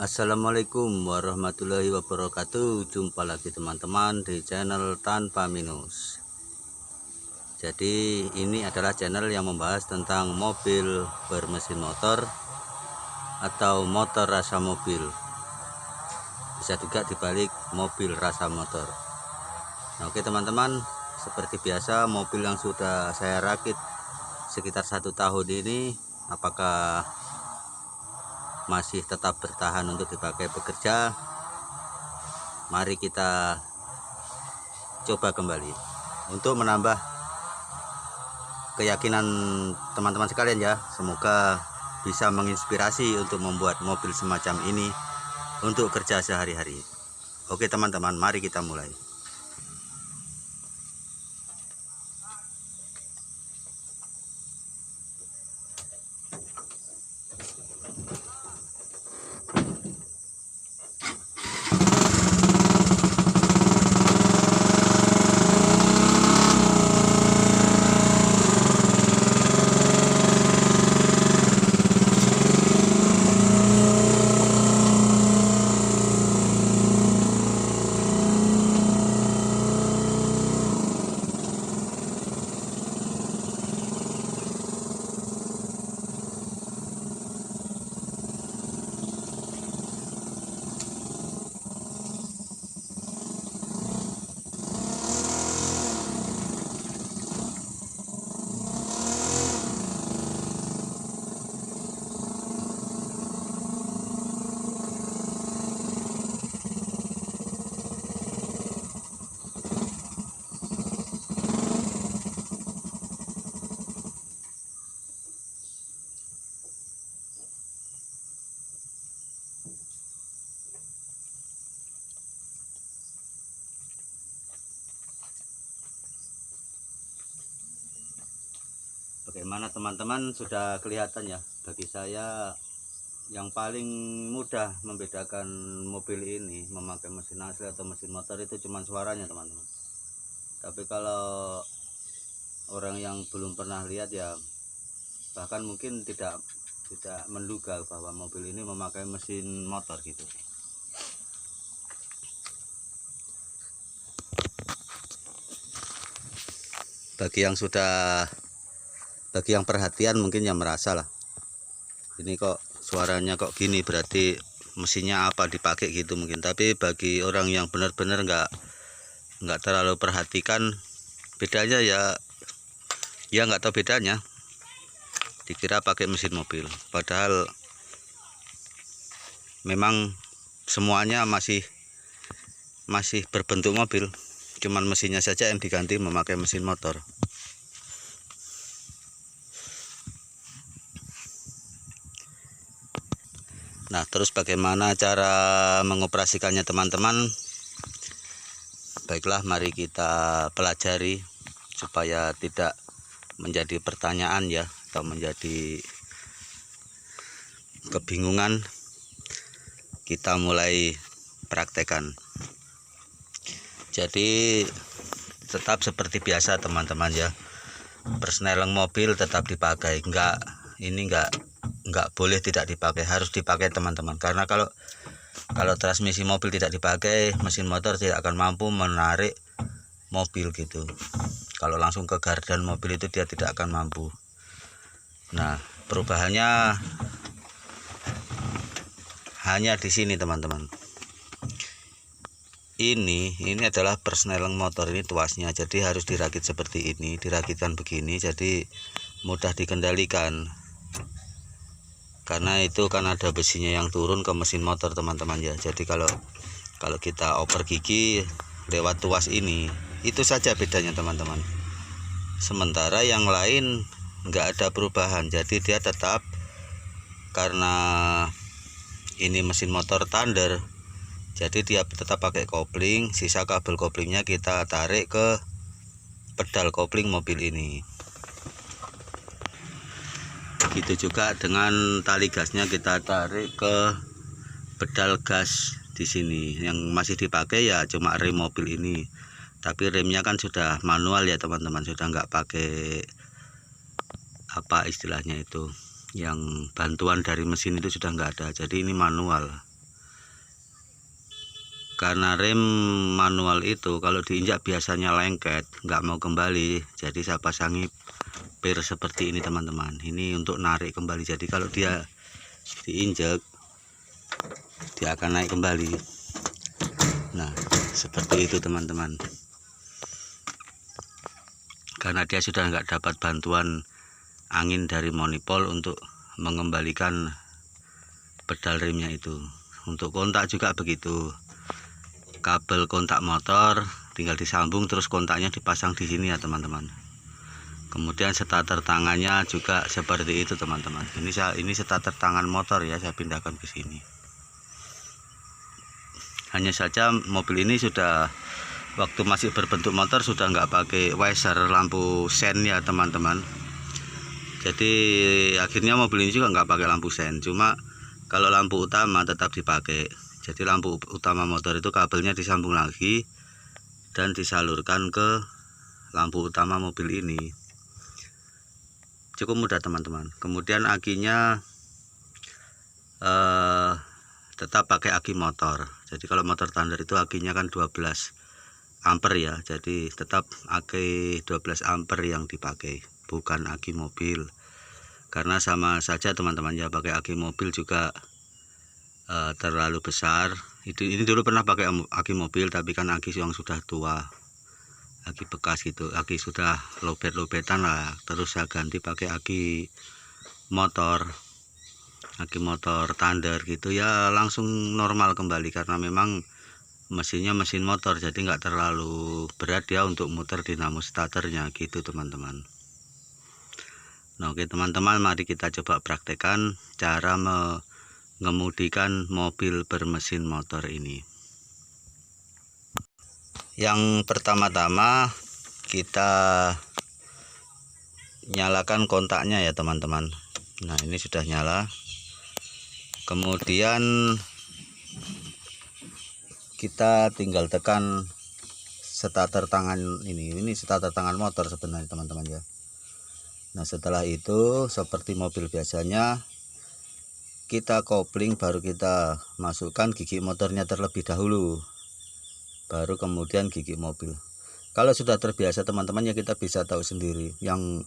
Assalamualaikum warahmatullahi wabarakatuh. Jumpa lagi teman-teman di channel Tanpa Minus. Jadi ini adalah channel yang membahas tentang mobil bermesin motor atau motor rasa mobil. Bisa juga dibalik, mobil rasa motor. Nah, oke teman-teman, seperti biasa mobil yang sudah saya rakit sekitar 1 tahun ini, apakah masih tetap bertahan untuk dipakai bekerja? Mari kita coba kembali untuk menambah keyakinan teman-teman sekalian ya. Semoga bisa menginspirasi untuk membuat mobil semacam ini untuk kerja sehari-hari. Oke teman-teman, mari kita mulai. Bagaimana teman-teman, sudah kelihatan ya? Bagi saya yang paling mudah membedakan mobil ini memakai mesin asli atau mesin motor itu cuma suaranya teman-teman. Tapi kalau orang yang belum pernah lihat ya, bahkan mungkin tidak menduga bahwa mobil ini memakai mesin motor gitu. Bagi yang perhatian mungkin yang merasa lah, ini kok suaranya kok gini, berarti mesinnya apa dipakai gitu mungkin. Tapi bagi orang yang benar-benar nggak terlalu perhatikan bedanya ya nggak tahu bedanya, dikira pakai mesin mobil, padahal memang semuanya masih berbentuk mobil, cuman mesinnya saja yang diganti memakai mesin motor. Nah, terus bagaimana cara mengoperasikannya teman-teman? Baiklah, mari kita pelajari supaya tidak menjadi pertanyaan ya, atau menjadi kebingungan. Kita mulai praktekan. Jadi tetap seperti biasa teman-teman ya, persneleng mobil tetap dipakai, enggak boleh tidak dipakai, harus dipakai teman-teman. Karena kalau transmisi mobil tidak dipakai, mesin motor tidak akan mampu menarik mobil gitu. Kalau langsung ke gardan mobil itu dia tidak akan mampu. Nah, perubahannya hanya di sini teman-teman. Ini adalah persneleng motor, ini tuasnya, jadi harus dirakit seperti ini, dirakitkan begini, jadi mudah dikendalikan. Karena itu kan ada besinya yang turun ke mesin motor teman-teman ya. Jadi kalau kita oper gigi lewat tuas ini, itu saja bedanya teman-teman. Sementara yang lain nggak ada perubahan, jadi dia tetap, karena ini mesin motor Thunder, jadi dia tetap pakai kopling. Sisa kabel koplingnya kita tarik ke pedal kopling mobil ini. Begitu juga dengan tali gasnya kita tarik ke pedal gas di sini. Yang masih dipakai ya cuma rem mobil ini. Tapi remnya kan sudah manual ya teman-teman, sudah nggak pakai apa istilahnya itu, yang bantuan dari mesin itu sudah nggak ada, jadi ini manual. Karena rem manual itu kalau diinjak biasanya lengket, nggak mau kembali. Jadi saya pasangi per seperti ini teman-teman. Ini untuk narik kembali. Jadi kalau dia diinjak, dia akan naik kembali. Nah, seperti itu teman-teman. Karena dia sudah nggak dapat bantuan angin dari monipol untuk mengembalikan pedal remnya itu. Untuk kontak juga begitu. Kabel kontak motor tinggal disambung, terus kontaknya dipasang di sini ya teman-teman. Kemudian starter tangannya juga seperti itu teman-teman. Ini starter tangan motor ya, saya pindahkan ke sini. Hanya saja mobil ini sudah waktu masih berbentuk motor sudah nggak pakai visor lampu sen ya teman-teman. Jadi akhirnya mobil ini juga nggak pakai lampu sen, cuma kalau lampu utama tetap dipakai. Jadi lampu utama motor itu kabelnya disambung lagi dan disalurkan ke lampu utama mobil ini. Cukup mudah teman-teman. Kemudian akinya tetap pakai aki motor. Jadi kalau motor standar itu akinya kan 12 ampere ya. Jadi tetap aki 12 ampere yang dipakai, bukan aki mobil. Karena sama saja teman-teman ya, pakai aki mobil juga terlalu besar. Ini dulu pernah pakai aki mobil, tapi kan aki yang sudah tua, aki bekas gitu, aki sudah lobet-lobetan lah. Terus saya ganti pakai aki motor standar gitu ya, langsung normal kembali. Karena memang mesinnya mesin motor, jadi nggak terlalu berat ya untuk muter dinamo starternya gitu teman-teman. Nah, oke teman-teman, mari kita coba praktekkan cara mengemudikan mobil bermesin motor ini. Yang pertama-tama kita nyalakan kontaknya ya teman-teman. Nah, ini sudah nyala. Kemudian kita tinggal tekan starter tangan ini starter tangan motor sebenarnya teman-teman ya. Nah, setelah itu seperti mobil biasanya kita kopling, baru kita masukkan gigi motornya terlebih dahulu, baru kemudian gigi mobil. Kalau sudah terbiasa teman-teman ya, kita bisa tahu sendiri yang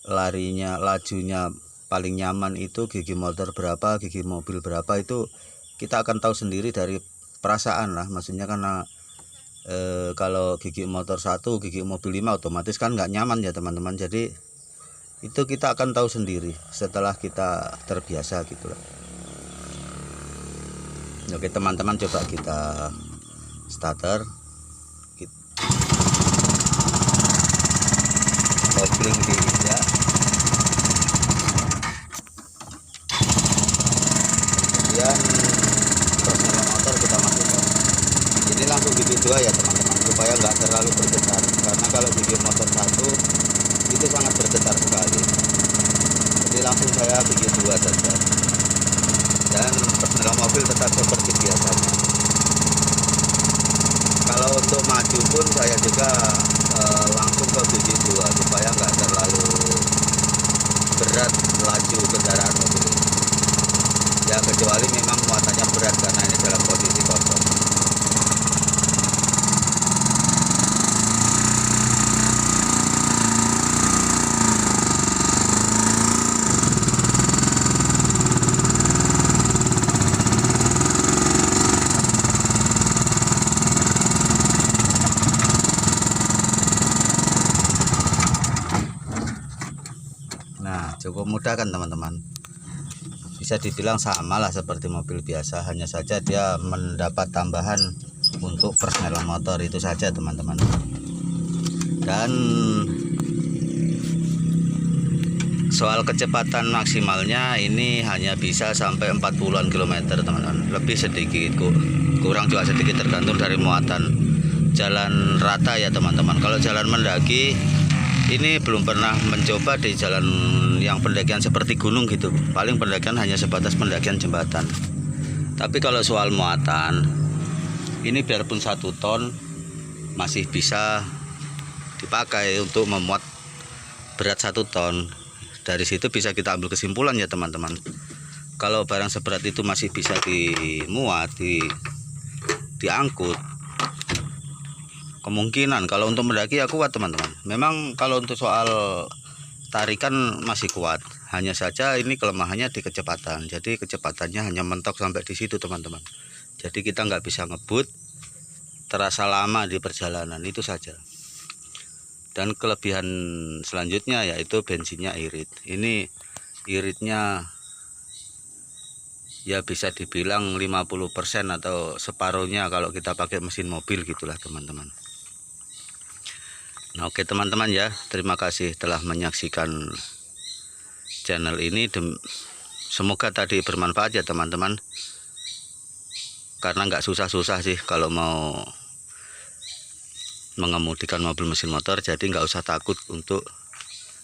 lajunya paling nyaman itu gigi motor berapa, gigi mobil berapa, itu kita akan tahu sendiri dari perasaan lah. Maksudnya karena kalau gigi motor 1, gigi mobil 5 otomatis kan nggak nyaman ya teman-teman. Jadi itu kita akan tahu sendiri setelah kita terbiasa gitu lah. Oke teman-teman, coba kita starter, kopling diinjak, kemudian persneling motor kita masukkan. Ini langsung gigi 2 ya teman-teman, supaya nggak terlalu bergetar. Karena kalau gigi motor 1 itu sangat bergetar sekali. Jadi langsung saya gigi 2 saja. Dan persneling mobil tetap seperti biasanya. Kalau untuk maju pun saya juga langsung ke gigi 2 supaya nggak terlalu berat laju kendaraan mobil ini. Ya kecuali memang muatannya berat karena ini dalam posisi kosong. Nah, cukup mudah kan teman-teman. Bisa dibilang sama lah seperti mobil biasa, hanya saja dia mendapat tambahan untuk persneling motor, itu saja teman-teman. Dan soal kecepatan maksimalnya ini hanya bisa sampai 40-an kilometer teman-teman, lebih sedikit kurang juga sedikit, tergantung dari muatan jalan rata ya teman-teman. Kalau jalan mendaki ini belum pernah mencoba di jalan yang pendakian seperti gunung gitu, paling pendakian hanya sebatas pendakian jembatan. Tapi kalau soal muatan ini biarpun 1 ton masih bisa dipakai untuk memuat berat 1 ton. Dari situ bisa kita ambil kesimpulan ya teman-teman, kalau barang seberat itu masih bisa dimuat di diangkut, kemungkinan kalau untuk mendaki ya kuat teman-teman. Memang kalau untuk soal tarikan masih kuat, hanya saja ini kelemahannya di kecepatan. Jadi kecepatannya hanya mentok sampai di situ teman-teman. Jadi kita nggak bisa ngebut, terasa lama di perjalanan, itu saja. Dan kelebihan selanjutnya yaitu bensinnya irit. Ini iritnya ya bisa dibilang 50% atau separuhnya kalau kita pakai mesin mobil gitulah teman-teman. Nah, oke teman-teman ya, terima kasih telah menyaksikan channel ini. Semoga tadi bermanfaat ya teman-teman, karena nggak susah-susah sih kalau mau mengemudikan mobil mesin motor. Jadi nggak usah takut untuk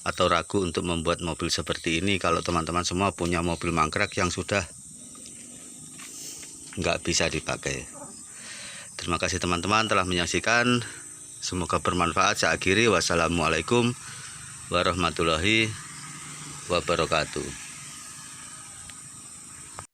atau ragu untuk membuat mobil seperti ini kalau teman-teman semua punya mobil mangkrak yang sudah nggak bisa dipakai. Terima kasih teman-teman telah menyaksikan, semoga bermanfaat. Saya akhiri, wassalamualaikum warahmatullahi wabarakatuh.